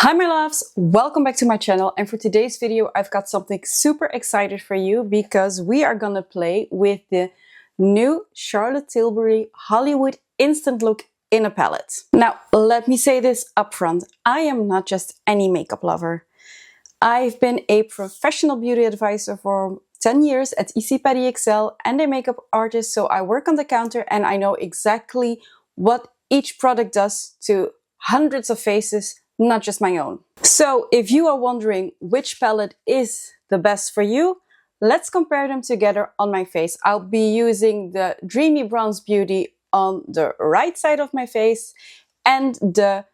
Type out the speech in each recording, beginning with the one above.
Hi my loves, welcome back to my channel, and for today's video I've got something super excited for you because we are gonna play with the new Charlotte Tilbury Hollywood Instant Look in a palette. Now let me say this up front, I am not just any makeup lover. I've been a professional beauty advisor for 10 years at ICI PARIS XL and a makeup artist, so I work on the counter and I know exactly what each product does to hundreds of faces, not just my own. So if you are wondering which palette is the best for you, let's compare them together on my face. I'll be using the Dreamy Bronze Beauty on the right side of my face and the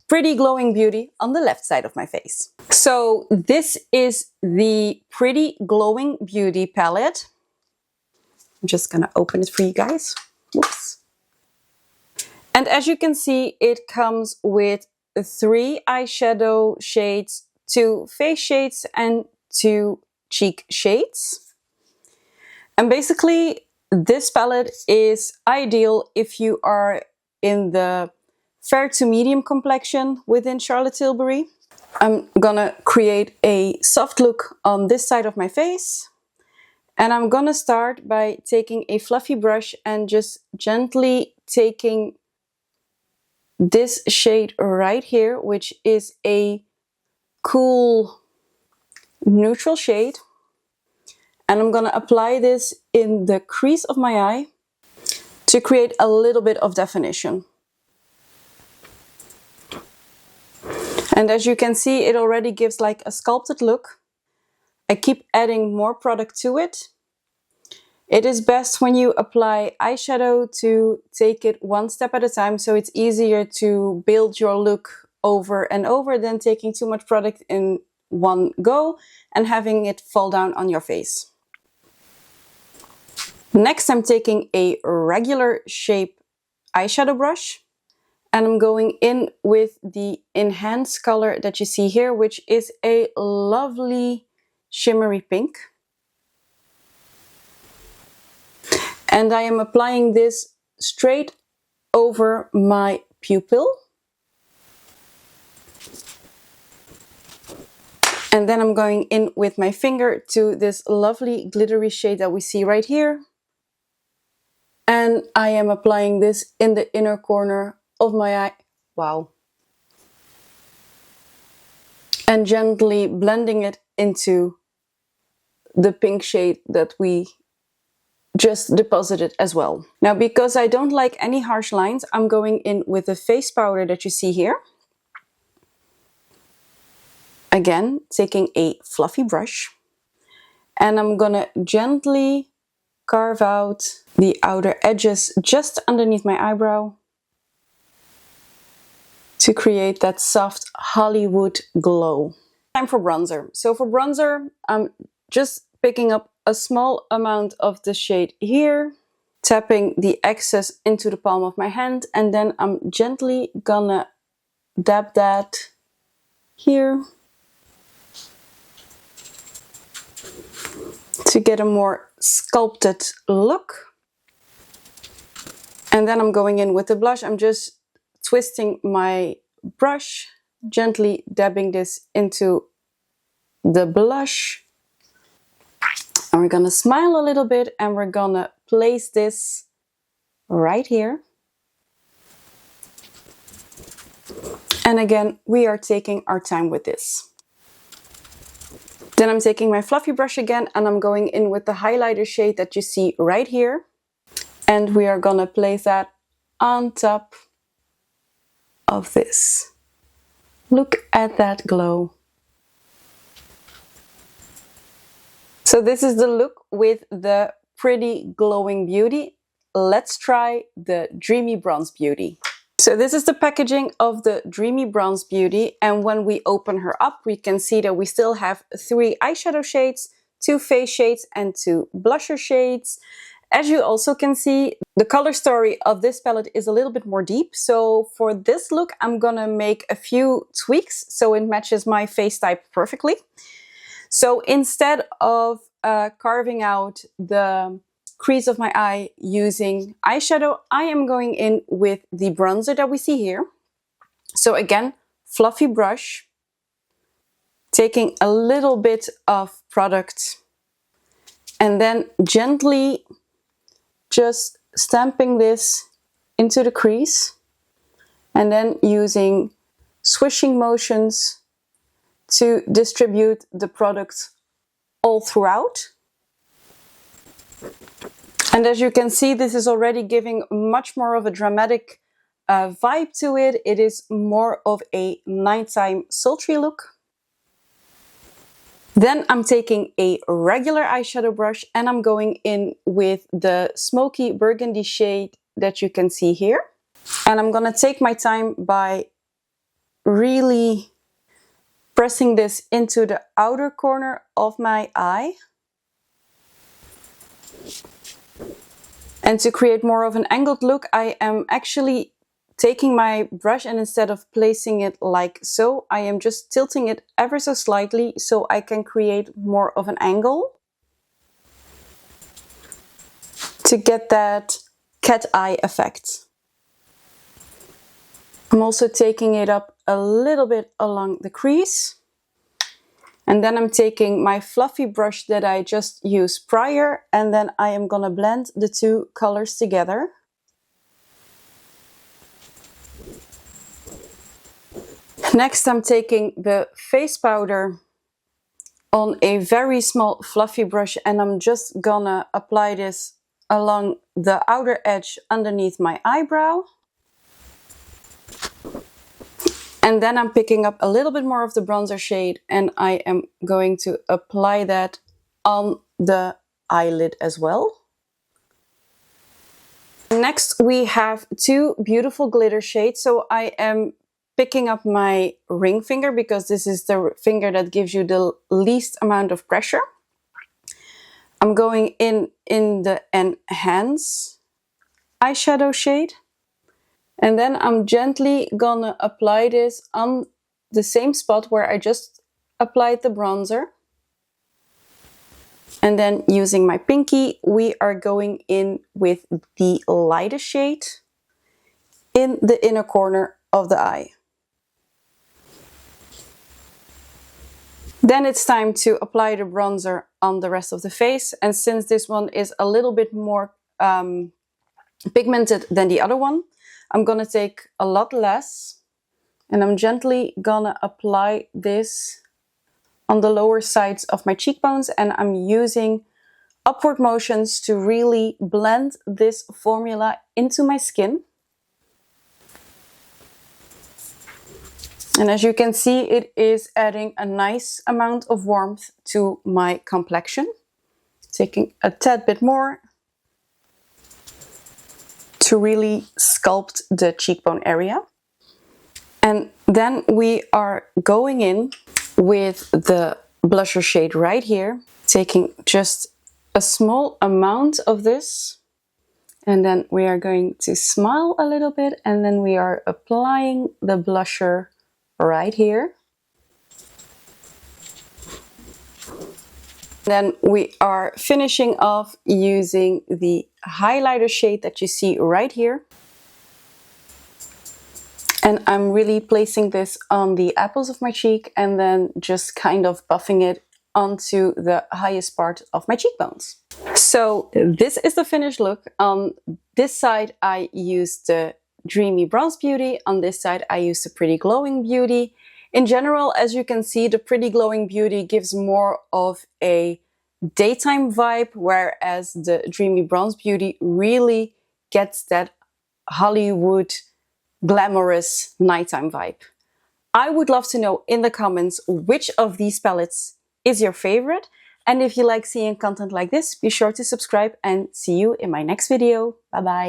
Pretty Glowing Beauty on the left side of my face. So this is the Pretty Glowing Beauty palette. I'm just gonna open it for you guys. Whoops. And as you can see, it comes with 3 eyeshadow shades, 2 face shades and 2 cheek shades. And basically this palette is ideal if you are in the fair to medium complexion within Charlotte Tilbury. I'm gonna create a soft look on this side of my face, and I'm gonna start by taking a fluffy brush and just gently taking this shade right here, which is a cool neutral shade, and I'm gonna apply this in the crease of my eye to create a little bit of definition. And as you can see, it already gives like a sculpted look. I keep adding more product to it. It is best when you apply eyeshadow to take it one step at a time, so it's easier to build your look over and over than taking too much product in one go and having it fall down on your face. Next, I'm taking a regular shape eyeshadow brush and I'm going in with the enhanced color that you see here, which is a lovely shimmery pink. And I am applying this straight over my pupil. And then I'm going in with my finger to this lovely glittery shade that we see right here. And I am applying this in the inner corner of my eye. Wow. And gently blending it into the pink shade that we just deposited as well. Now, because I don't like any harsh lines, I'm going in with the face powder that you see here. Again, taking a fluffy brush, and I'm gonna gently carve out the outer edges just underneath my eyebrow to create that soft Hollywood glow. Time for bronzer. So for bronzer, I'm just picking up a small amount of the shade here, tapping the excess into the palm of my hand, and then I'm gently gonna dab that here to get a more sculpted look. And then I'm going in with the blush. I'm just twisting my brush, gently dabbing this into the blush. And we're gonna smile a little bit and we're gonna place this right here. And again, we are taking our time with this. Then I'm taking my fluffy brush again and I'm going in with the highlighter shade that you see right here. And we are gonna place that on top of this. Look at that glow. So this is the look with the Pretty Glowing Beauty. Let's try the Dreamy Bronze Beauty. So this is the packaging of the Dreamy Bronze Beauty, and when we open her up, we can see that we still have 3 eyeshadow shades, 2 face shades and 2 blusher shades. As you also can see, the color story of this palette is a little bit more deep. So for this look, I'm gonna make a few tweaks so it matches my face type perfectly. So instead of carving out the crease of my eye using eyeshadow, I am going in with the bronzer that we see here. So again, fluffy brush, taking a little bit of product and then gently just stamping this into the crease, and then using swishing motions to distribute the product all throughout. And as you can see, this is already giving much more of a dramatic vibe to it. It is more of a nighttime sultry look. Then I'm taking a regular eyeshadow brush and I'm going in with the smoky burgundy shade that you can see here. And I'm gonna take my time by really pressing this into the outer corner of my eye. And to create more of an angled look, I am actually taking my brush and instead of placing it like so, I am just tilting it ever so slightly so I can create more of an angle to get that cat eye effect. I'm also taking it up a little bit along the crease. And then I'm taking my fluffy brush that I just used prior, and then I am gonna blend the two colors together. Next, I'm taking the face powder on a very small fluffy brush and I'm just gonna apply this along the outer edge underneath my eyebrow. And then I'm picking up a little bit more of the bronzer shade and I am going to apply that on the eyelid as well. Next, we have two beautiful glitter shades. So I am picking up my ring finger because this is the finger that gives you the least amount of pressure. I'm going in the Enhance eyeshadow shade. And then I'm gently gonna apply this on the same spot where I just applied the bronzer. And then using my pinky, we are going in with the lightest shade in the inner corner of the eye. Then it's time to apply the bronzer on the rest of the face. And since this one is a little bit more pigmented than the other one, I'm gonna take a lot less and I'm gently gonna apply this on the lower sides of my cheekbones, and I'm using upward motions to really blend this formula into my skin. And as you can see, it is adding a nice amount of warmth to my complexion. Taking a tad bit more to really sculpt the cheekbone area. And then we are going in with the blusher shade right here, taking just a small amount of this. And then we are going to smile a little bit and then we are applying the blusher right here. Then we are finishing off using the highlighter shade that you see right here. And I'm really placing this on the apples of my cheek and then just kind of buffing it onto the highest part of my cheekbones. So this is the finished look. On this side I used the Dreamy Bronze Beauty, on this side I used the Pretty Glowing Beauty. In general, as you can see, the Pretty Glowing Beauty gives more of a daytime vibe, whereas the Dreamy Bronze Beauty really gets that Hollywood glamorous nighttime vibe. I would love to know in the comments which of these palettes is your favorite, and if you like seeing content like this, be sure to subscribe and see you in my next video. Bye bye!